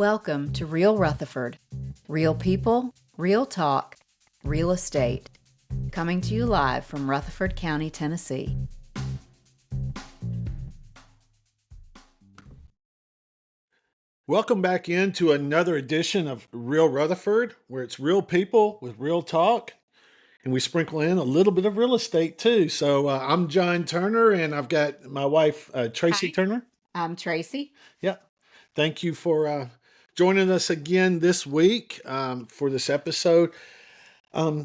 Welcome to Real Rutherford. Real people, real talk, real estate. Coming to you live from Rutherford County, Tennessee. Welcome back into another edition of Real Rutherford, where it's real people with real talk, and we sprinkle in a little bit of real estate too. So I'm John Turner, and I've got my wife, Tracy Hi. Turner. I'm Tracy. Yeah. Thank you for joining us again this week for this episode. Last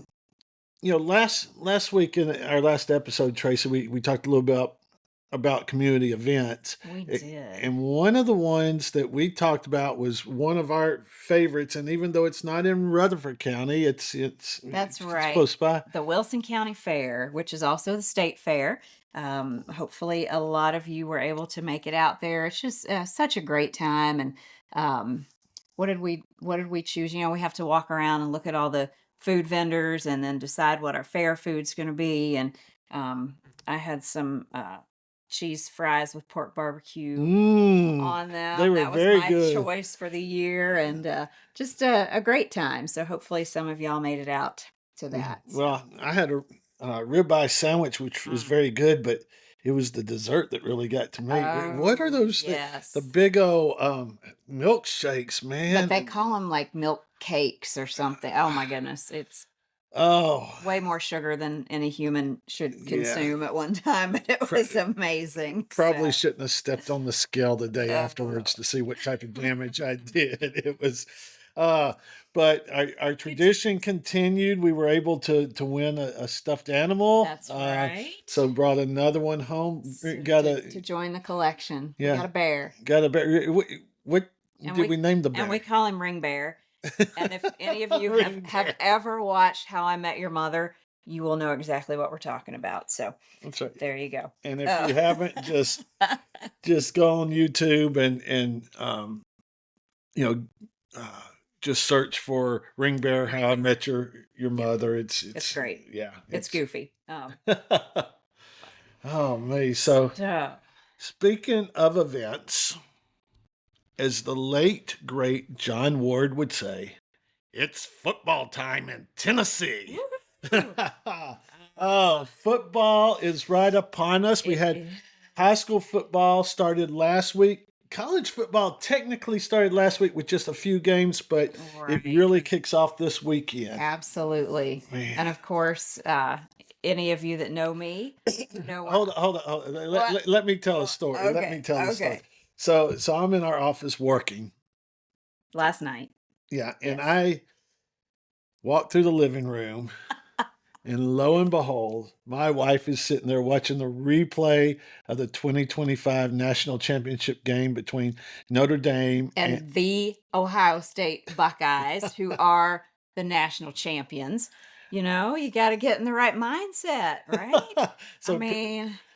week in our last episode, Tracy, we talked a little bit about community events. We did. And one of the ones that we talked about was one of our favorites. And even though it's not in Rutherford County, it's That's right. close by. The Wilson County Fair, which is also the state fair. Hopefully a lot of you were able to make it out there. It's just such a great time. And what did we choose? We have to walk around and look at all the food vendors and then decide what our fair food's going to be. And I had some cheese fries with pork barbecue on them. They were That was very my good. choice for the year, and just a great time. So hopefully some of y'all made it out to that. Well, I had a ribeye sandwich, which was very good, but it was the dessert that really got to me. What are those? Yes. The big old milkshakes, man. But they call them like milk cakes or something. Oh my goodness. It's Oh, way more sugar than any human should Yeah. consume at one time, but it was amazing. probably So, shouldn't have stepped on the scale the day afterwards to see what type of damage I did. It was, but our tradition continued. We were able to win a stuffed animal. That's right. So brought another one home. so Got to join the collection. We Yeah. got a bear. got a bear. What And did we name the bear? And we call him Ring Bear. And if any of you Ring have Bear. ever watched How I Met Your Mother, you will know exactly what we're talking about. So That's right. there you go. And if Oh. you haven't, just go on YouTube and just search for Ring Bear, How I Met Your Mother. It's great. Yeah. It's goofy. Oh me. So So, speaking of events, as the late great John Ward would say, it's football time in Tennessee. Oh, football is right upon us. We had high school football started last week. College football technically started last week with just a few games, but Right. it really kicks off this weekend. Absolutely. Man. And of course, any of you that know me know Hold on. Let me tell a story. Let me tell a story. So I'm in our office working. last night. Yeah, and Yes. I walked through the living room, and lo and behold, my wife is sitting there watching the replay of the 2025 national championship game between Notre Dame And the Ohio State Buckeyes, who are the national champions. You got to get in the right mindset, right?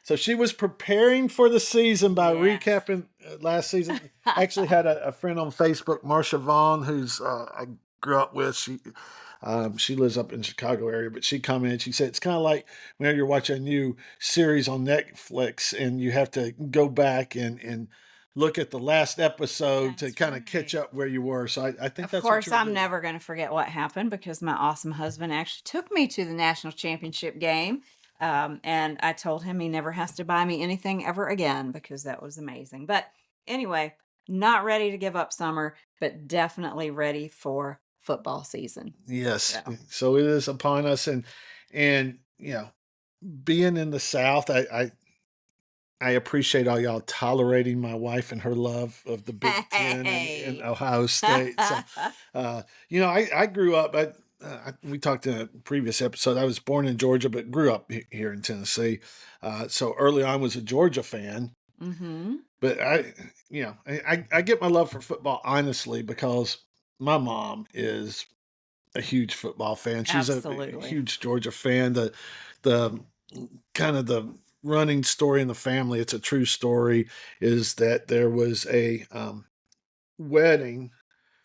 So she was preparing for the season by Yes. recapping last season. I actually had a friend on Facebook, Marsha Vaughn, who's I grew up with. She lives up in the Chicago area, but she commented. She said it's kind of like whenever you're watching a new series on Netflix and you have to go back and look at the last episode to That's kind of catch right. up where you were. So I think Of that's course, what you're I'm doing. never going to forget what happened because my awesome husband actually took me to the national championship game. And I told him he never has to buy me anything ever again because that was amazing. But anyway, not ready to give up summer, but definitely ready for football season. Yes. So. So it is upon us, and being in the South, I appreciate all y'all tolerating my wife and her love of the Big Ten and Ohio State. So, I grew up. We talked in a previous episode. I was born in Georgia, but grew up here in Tennessee. So early on, was a Georgia fan. Mm-hmm. But I get my love for football honestly because my mom is a huge football fan. She's a Absolutely. huge Georgia fan. The kind of the running story in the family, it's a true story, is that there was a wedding.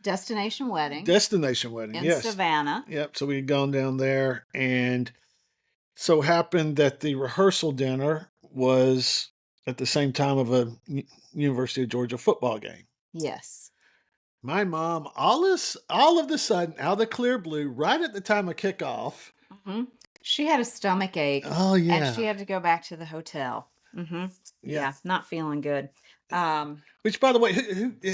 Destination wedding In in Savannah. Yep. So we had gone down there, and so happened that the rehearsal dinner was at the same time of a University of Georgia football game. Yes. My mom, all of the sudden, out of the clear blue, right at the time of kickoff. Mhm. She had a stomach ache, Oh, and she yeah. had to go back to the hotel. Mhm. Yeah. Yeah, not feeling good. Um, Which, by the way,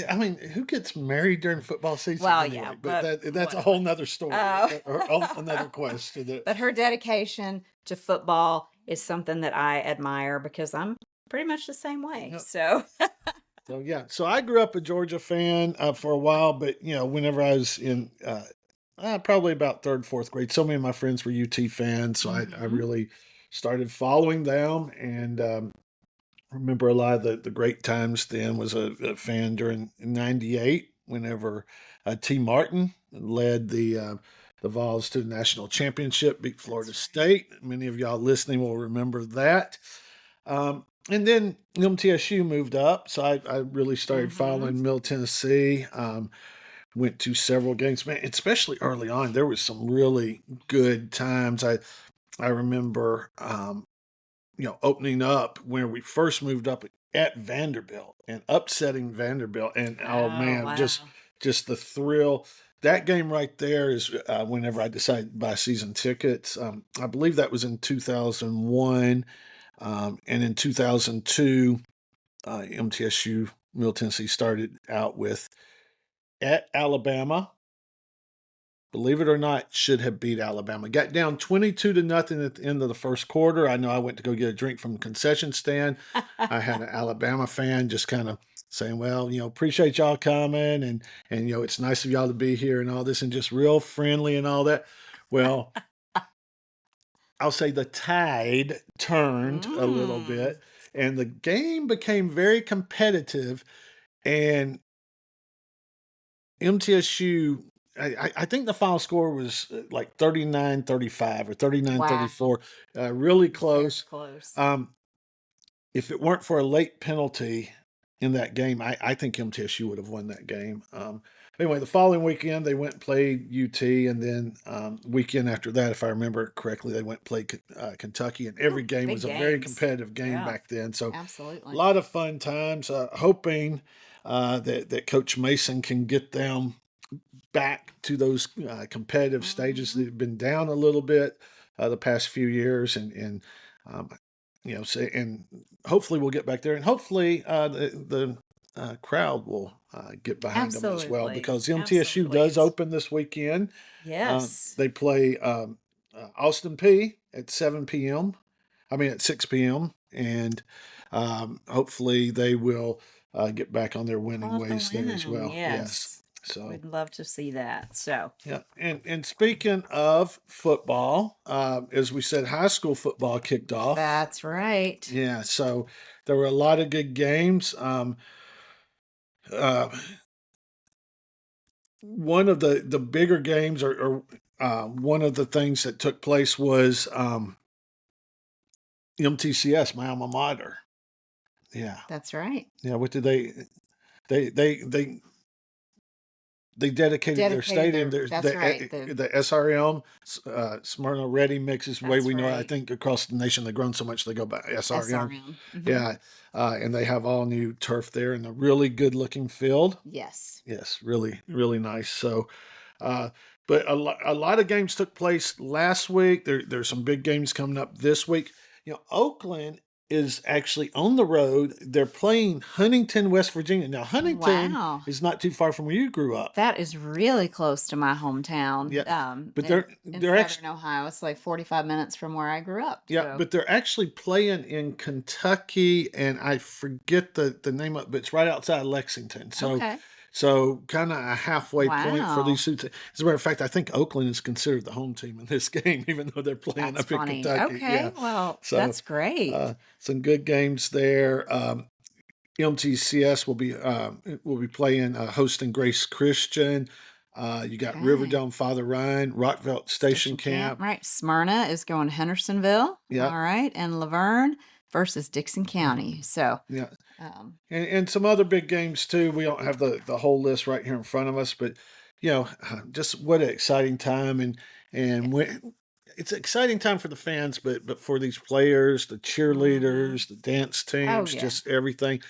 I mean, who gets married during football season well, yeah, anyway? But but that's a whatever. whole nother story, Uh, or another question. but her dedication to football is something that I admire because I'm pretty much the same way. Yep. So, So yeah, so I grew up a Georgia fan for a while, but whenever I was in probably about third, fourth grade, so many of my friends were UT fans, so I mhm. really started following them, and remember a lot of the great times then. Was a fan during '98 whenever T. Martin led the Vols to the national championship, beat Florida That's right. State. Many of y'all listening will remember that. And then MTSU moved up, so I really started Mhm. following Middle Tennessee. Went to several games, man. Especially early on, there was some really good times. I remember, opening up when we first moved up at Vanderbilt and upsetting Vanderbilt, and oh Oh, man, wow. just the thrill. That game right there is whenever I decided to buy season tickets. I believe that was in 2001, and in 2002, MTSU Middle Tennessee started out with at Alabama. Believe it or not, should have beat Alabama. Got down 22-0 at the end of the first quarter. I know I went to go get a drink from the concession stand. I had an Alabama fan just kind of saying, "Well, appreciate y'all coming, and it's nice of y'all to be here and all this, and just real friendly and all that." Well, I'll say the tide turned a little Mm. bit, and the game became very competitive. And MTSU, I think the final score was like 39-35 or 39 Wow. 34, really Very close. close. Um, if it weren't for a late penalty in that game, I think MTSU would have won that game. Anyway, the following weekend, they went and played UT, and then weekend after that, if I remember correctly, they went and played Kentucky, and every Ooh, game big was a very games. competitive game Yeah, back then. So a absolutely. lot of fun times. Hoping that Coach Mason can get them back to those competitive stages that Mhm. have been down a little bit the past few years, and um, and hopefully we'll get back there, and hopefully the crowd will get behind them as well, Absolutely. because MTSU Absolutely. does It's open this weekend. yes. They play Austin P at 7 p.m. I mean at 6 p.m. and hopefully they will get back on their Pull winning off the ways there as win. well. Yes. Yes. So We'd love to see that. So yeah, and speaking of football, as we said, high school football kicked off. that's right. Yeah, so there were a lot of good games. Uh, One of the bigger games, or one of the things that took place was MTCS, my alma mater. Yeah, That's right. yeah. What did they dedicated their Dedicated stadium. their There's that's right. the SRM, Smyrna Ready mix is the way That's we know it. I right. think across the nation they've grown so much they go by SRM. SRM. Mhm. Yeah, and they have all new turf there and a really good looking field. Yes. Yes, really, really nice. So, uh, but a lot of games took place last week. There's some big games coming up this week. Oakland is actually on the road. They're playing Huntington, West Virginia. Now, Huntington Wow. is not too far from where you grew up. That is really close to my hometown. Yeah, but In they're actually Southern Ohio. It's like 45 minutes from where I grew up. yeah, So, but they're actually playing in Kentucky, and I forget the name of it, but it's right outside Lexington. So okay. kind of a halfway point for these Wow. two teams. As a matter of fact, I think Oakland is considered the home team in this game, even though they're playing That's up in funny. Kentucky. Yeah, Okay. Well, so that's great. some good games there. MTCS will be playing hosting Grace Christian. You got Okay. Riverdome Father Ryan, Rockville Station Station camp. Camp. Right. Smyrna is going to Hendersonville. Yeah, All right. And Laverne versus Dixon mhm, County. So, yeah. um, And some other big games too. We don't have the whole list right here in front of us, but just what an exciting time. And yes. it's an exciting time for the fans, but for these players, the Mhm. cheerleaders, the dance Oh, teams, yeah. just everything.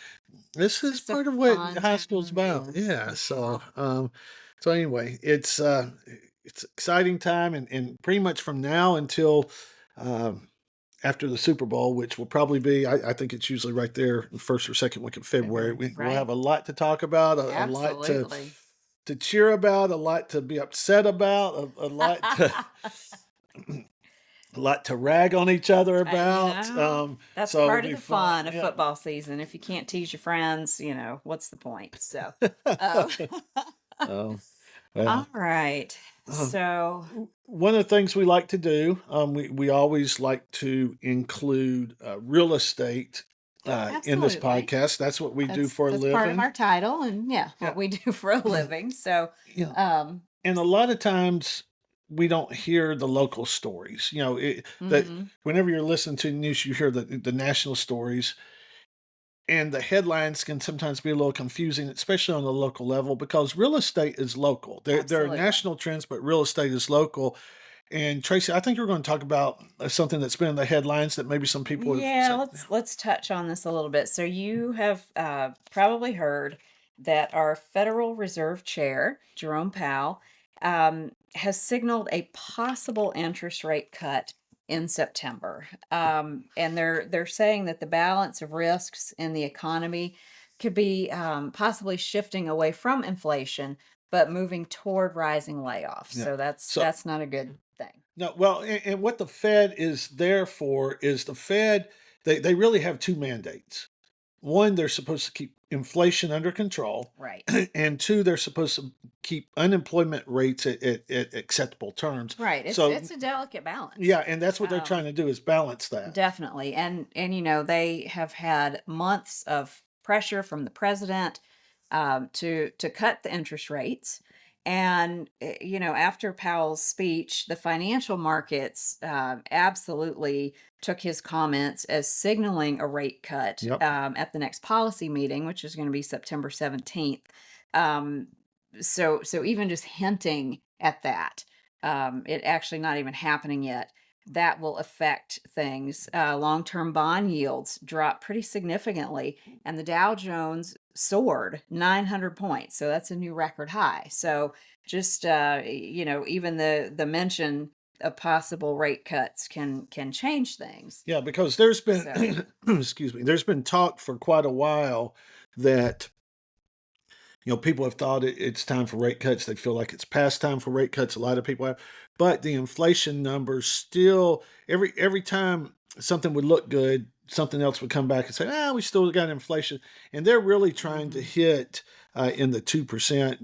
This It's is just a part of what fun high time school's of about. year. Yeah. Yeah. So anyway, it's exciting time, and pretty much from now until um, after the Super Bowl, which will probably be, I think it's usually right there, the first or second week of February. February, We'll right? have a lot to talk about, a lot Absolutely. to cheer about, a lot to be upset about, a lot to a lot to rag on each other You about. know, that's So it'll part of be the fun. fun of Yeah. football season. If you can't tease your friends, what's the point? So, um, Oh, all well. right. Uh, So, One of the things we like to do, we always like to include real estate in this absolutely. podcast. That's what we do for a That's part of living. our title and yeah, Yeah. what we do for a living. So, Yeah. um, And a lot of times we don't hear the local stories. That mhm. whenever you're listening to the news, you hear the national stories, and the headlines can sometimes be a little confusing, especially on the local level, because real estate is local. There are Absolutely. national trends, but real estate is local. And Tracy, I think you're going to talk about something that's been in the headlines that maybe some people have Yeah, said. let's touch on this a little bit. So you have probably heard that our Federal Reserve Chair, Jerome Powell, has signaled a possible interest rate cut in September, and they're saying that the balance of risks in the economy could be possibly shifting away from inflation, but moving toward rising layoffs. Yeah. So that's So that's not a good thing. no, well, and what the Fed is there for is the Fed. They really have two mandates. One, they're supposed to keep inflation under control, Right. and two, they're supposed to keep unemployment rates at acceptable terms. Right. It's So it's a delicate balance. yeah, and that's what they're trying Um, to do is balance that. Definitely. And they have had months of pressure from the president to cut the interest rates. And after Powell's speech, the financial markets absolutely took his comments as signaling a rate cut Yep. at the next policy meeting, which is going to be September 17th. Um, so even just hinting at that, it actually not even happening yet, that will affect things. Long-term bond yields dropped pretty significantly, and the Dow Jones soared 900 points. So that's a new record high. So just even the mention of possible rate cuts can change things. Yeah, because there's So been excuse me, there's been talk for quite a while that people have thought it's time for rate cuts. They feel like it's past time for rate cuts. A lot of people have, but the inflation numbers still every time something would look good, something else would come back and say, "Ah, we still got inflation," and they're really trying to mhm, hit in the 2%,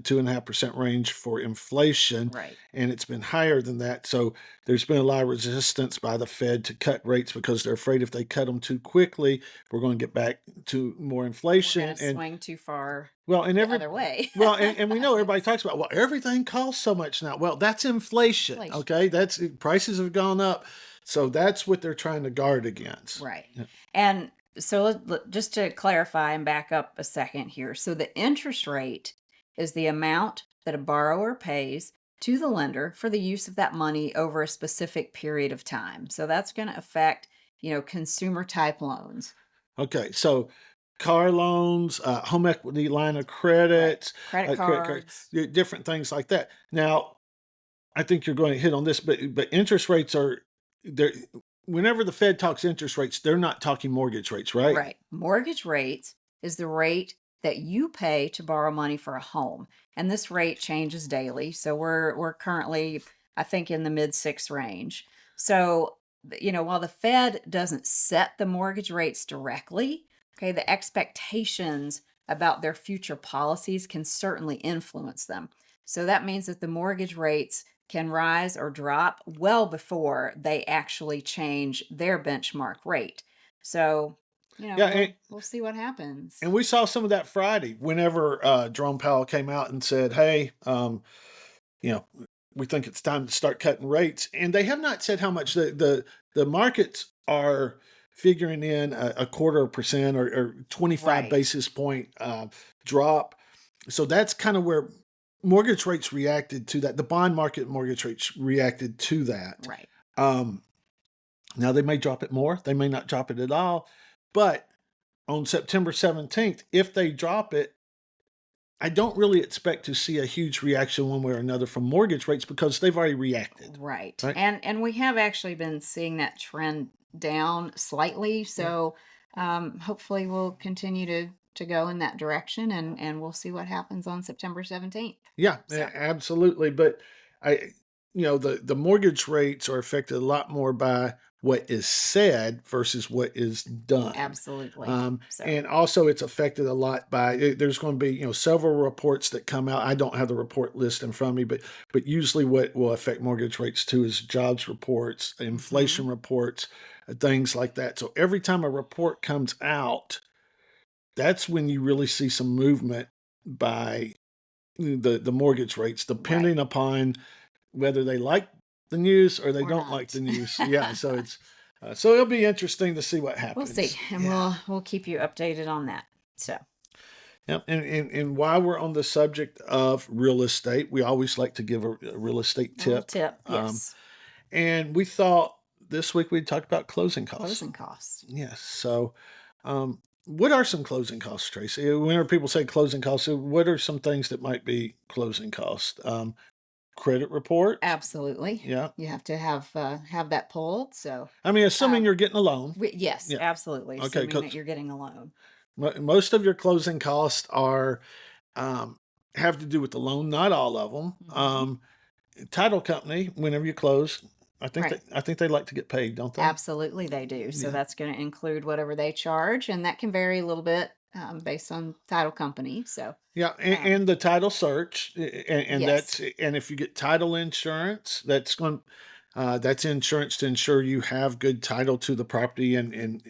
2.5% range for inflation, right. and it's been higher than that. So there's been a lot of resistance by the Fed to cut rates because they're afraid if they cut them too quickly, we're going to get back to more We're going inflation. to And swing too far well, and the every other way. well, and we know everybody talks about, well, everything costs so much now. Well, that's inflation. Inflation. Okay, that's prices have gone up, so that's what they're trying to guard against. Right. Yeah. And so just to clarify and back up a second here. So the interest rate is the amount that a borrower pays to the lender for the use of that money over a specific period of time. So that's going to affect, consumer type loans. Okay, so car loans, home equity line of Right. credit, Credit credit cards, cards. different things like that. Now, I think you're going to hit on this, but interest rates are there. Whenever the Fed talks interest rates, they're not talking mortgage rates, right? Right. Mortgage rates is the rate that you pay to borrow money for a home. And this rate changes daily. So we're currently, I think, in the mid six range. So, while the Fed doesn't set the mortgage rates directly, okay, the expectations about their future policies can certainly influence them. So that means that the mortgage rates can rise or drop well before they actually change their benchmark rate. So, Yeah, we'll see what happens. and we saw some of that Friday whenever Jerome Powell came out and said, "Hey, you know, we think it's time to start cutting rates." And they have not said how much the markets are figuring in a quarter of percent or 25 Right. basis point drop. So that's kind of where mortgage rates reacted to that. The bond market mortgage rates reacted to that. Right. Um, Now they may drop it more, they may not drop it at all, but on September 17th, if they drop it, I don't really expect to see a huge reaction one way or another from mortgage rates because they've already reacted, Right. right? And we have actually been seeing that trend down slightly. Yeah. So hopefully we'll continue to go in that direction, and we'll see what happens on September 17th. Yeah, So absolutely. But I, the mortgage rates are affected a lot more by what is said versus what is done. absolutely. So And also it's affected a lot by there's going to be, several reports that come out. I don't have the report list in front of me, but usually what will affect mortgage rates too is jobs reports, mhm, inflation reports, things like that. So every time a report comes out, that's when you really see some movement by the mortgage rates, right. depending upon whether they like the news or they Or don't like not. the news. Yeah, so it's so it'll be interesting to see what We'll see. happens. And Yeah. we'll keep you updated on that. So Yep. And while we're on the subject of real estate, we always like to give a real estate a little tip. tip, Um, yes. and we thought this week we'd talk about closing costs. Closing costs. Yes. So, what are some closing costs, Tracy? Whenever people say closing costs, what are some things that might be closing costs? Credit reports. Absolutely. Yeah. You have to have that pulled. So I mean, assuming um you're getting a loan. yes, Yeah. absolutely. Okay. Assuming that Because you're getting a loan. most of your closing costs are um, have to do with the loan. Not all of them. Hmm. Title company. Whenever you close, Right. I think they like to get paid, don't they? Absolutely, they do. So Yeah. that's going to include whatever they charge, and that can vary a little bit based on title company. So, Yeah, um, and the title search, and yes, and if you get title insurance, that's insurance to ensure you have good title to the property, and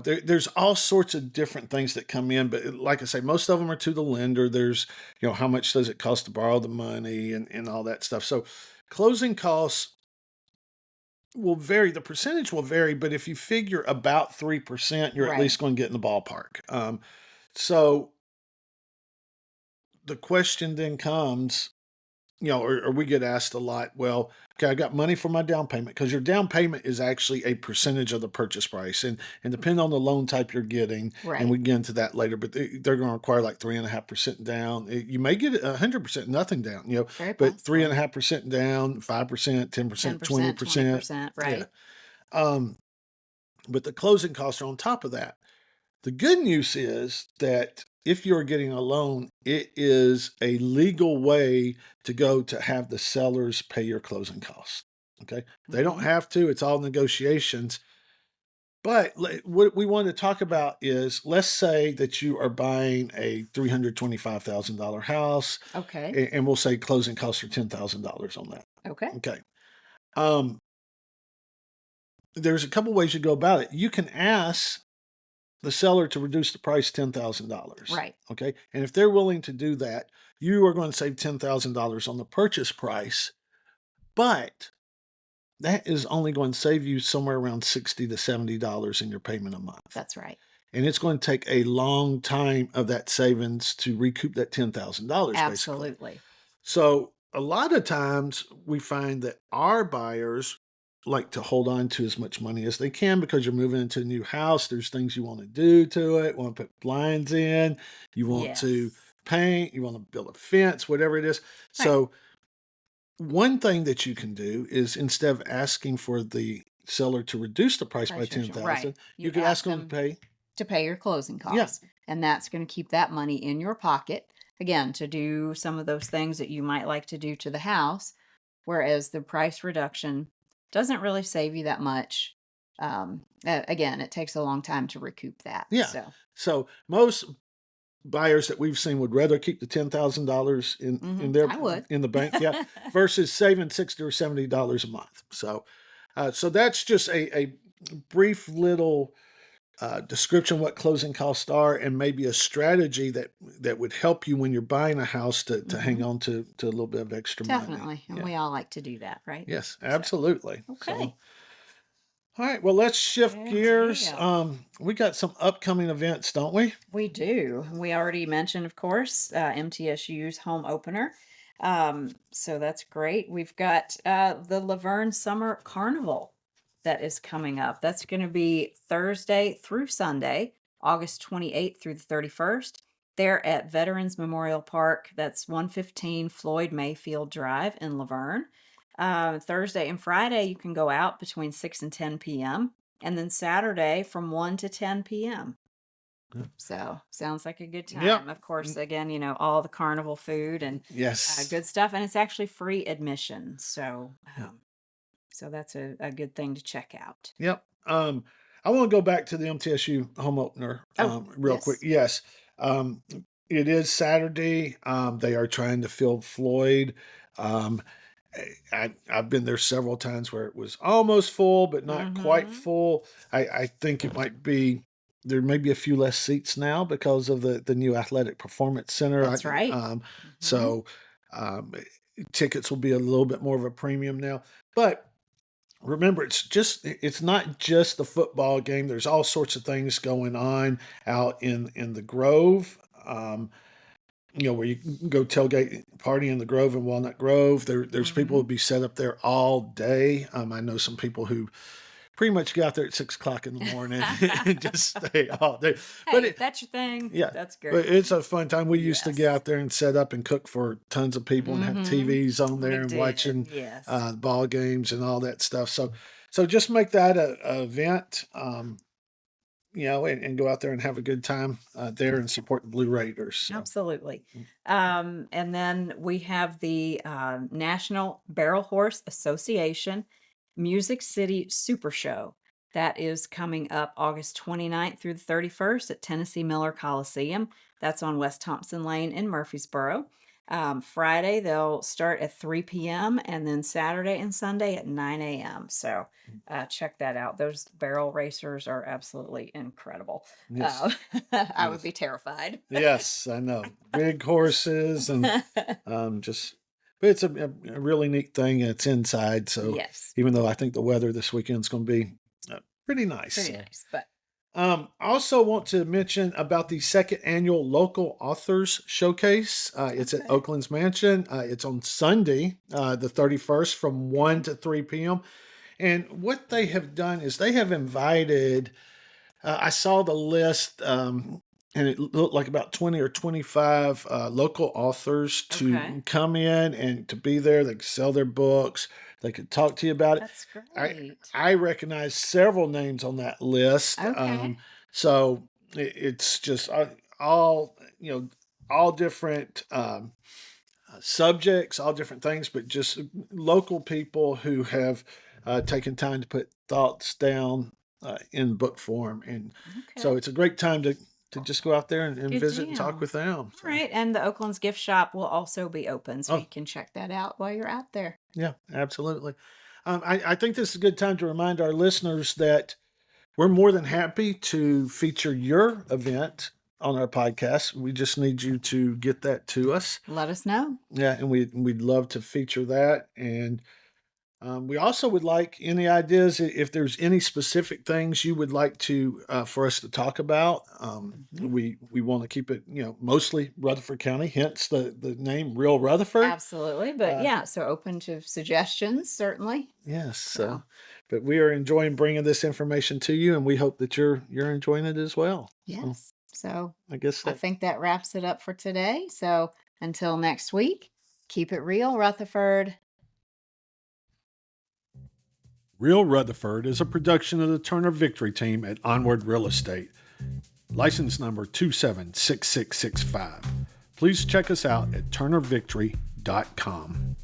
there's all sorts of different things that come in, but like I say, most of them are to the lender. There's how much does it cost to borrow the money and all that stuff. So closing costs will vary. The percentage will vary, but if you figure about 3%, you're at right, least going to get in the ballpark. So the question then comes, or we get asked a lot, well, okay, I got money for my down payment because your down payment is actually a percentage of the purchase price. And depending on the loan type you're getting, and right. we get into that later, but they're going to require like 3.5% down. You may get 100% nothing down, Very but possibly. 3.5% down, 5%, 10%, 10%, 20%. 20%, Yeah. right. Um, but the closing costs are on top of that. The good news is that if you're getting a loan, it is a legal way to go to have the sellers pay your closing costs. Okay. They don't Hmm. have to, it's all negotiations. But what we want to talk about is, let's say that you are buying a $325,000 house, Okay, and we'll say closing costs are $10,000 on that. okay, Okay. Um, there's a couple ways you go about it. You can ask the seller to reduce the price $10,000. right. Okay. And if they're willing to do that, you are going to save $10,000 on the purchase price, but that is only going to save you somewhere around $60 to $70 in your payment a month. That's right. And it's going to take a long time of that savings to recoup that $10,000 basically. Absolutely. So a lot of times we find that our buyers like to hold on to as much money as they can because you're moving into a new house. There's things you want to do to it, want to put blinds in, you want to Yes. paint, you want to build a fence, whatever it is. Right. So one thing that you can do is, instead of asking for the seller to reduce the price by Price reduction. Right. 10,000, You you could ask ask them to them pay. to pay your closing Yeah. costs. And that's going to keep that money in your pocket, again, to do some of those things that you might like to do to the house. Whereas the price reduction doesn't really save you that much. Again, it takes a long time to recoup that. Yeah. So, So most buyers that we've seen would rather keep the $10,000 in their I would. in the bank, yeah, versus saving $60 or $70 a month. So that's just a brief little description of what closing costs are, and maybe a strategy that would help you when you're buying a house to hang Hmm. on to a little bit of extra money. Definitely. And Yeah. we all like to do that, right? Yes, So, absolutely. So, okay. all right, well, let's shift And gears. yeah. We got some upcoming events, don't we? We do. We already mentioned, of course, MTSU's home opener. So that's great. We've got the Laverne Summer Carnival that is coming up. That's going to be Thursday through Sunday, August 28th through the 31st. They're at Veterans Memorial Park. That's 115 Floyd Mayfield Drive in Laverne. Thursday and Friday, you can go out between 6 and 10 p.m. And then Saturday from 1 to 10 p.m. So sounds like a good Yep. time. Of course, again, all the carnival food and Yes. good stuff, and it's actually free admission. So, so that's a good thing to check out. Yep. I want to go back to the MTSU home opener real quick. Yes. Yes. Um, it is Saturday. They are trying to fill Floyd. Um, I've been there several times where it was almost full, but not quite full. I think it might be, there may be a few less seats now because of the new athletic performance center. That's right. So um, tickets will be a little bit more of a premium now, but remember, it's not just the football game. There's all sorts of things going on out in the Grove. Where you can go tailgate party in the Grove in Walnut Grove. There's people who be set up there all day. I know some people who pretty much get out there at 6 o'clock in the morning and just stay all day. Hey, if that's your thing, yeah, that's but great. it's a fun time. We used to get out there and set up and cook for tons of people and have TVs on there and watching ball games and all that stuff. So just make that a event, and go out there and have a good time there and support the Blue Raiders. So. Absolutely. And then we have the National Barrel Horse Association Music City Super Show. That is coming up August 29th through the 31st at Tennessee Miller Coliseum. That's on West Thompson Lane in Murfreesboro. Friday, they'll start at 3 p.m. and then Saturday and Sunday at 9 a.m. So check that out. Those barrel racers are absolutely incredible. Yes. I would be terrified. Yes, I know. Big horses and but it's a really neat thing. And it's inside. So yes, even though I think the weather this weekend's going to be pretty nice. Pretty nice, but. I also want to mention about the second annual Local Authors Showcase. It's at Oakland's Mansion. It's on Sunday, the 31st from 1 to 3 p.m. And what they have done is they have invited, I saw the list, and it looked like about 20 or 25 local authors to come in and to be there. They could sell their books. They could talk to you about it. That's great. I recognize several names on that list. So it's just all different subjects, all different things, but just local people who have taken time to put thoughts down in book form. And so it's a great time to just go out there and visit and talk with them. So. Right. And the Oakland's gift shop will also be open, so you can check that out while you're out there. Yeah, absolutely. I think this is a good time to remind our listeners that we're more than happy to feature your event on our podcast. We just need you to get that to us. Let us know. Yeah, and we'd love to feature that. And we also would like any ideas if there's any specific things you would like to for us to talk about. We want to keep it mostly Rutherford County, hence the name Real Rutherford. Absolutely, but so open to suggestions certainly. Yes, but we are enjoying bringing this information to you, and we hope that you're enjoying it as well. Yes. So I think that wraps it up for today. So until next week, keep it real, Rutherford. Real Rutherford is a production of the Turner Victory Team at Onward Real Estate. License number 276665. Please check us out at turnervictory.com.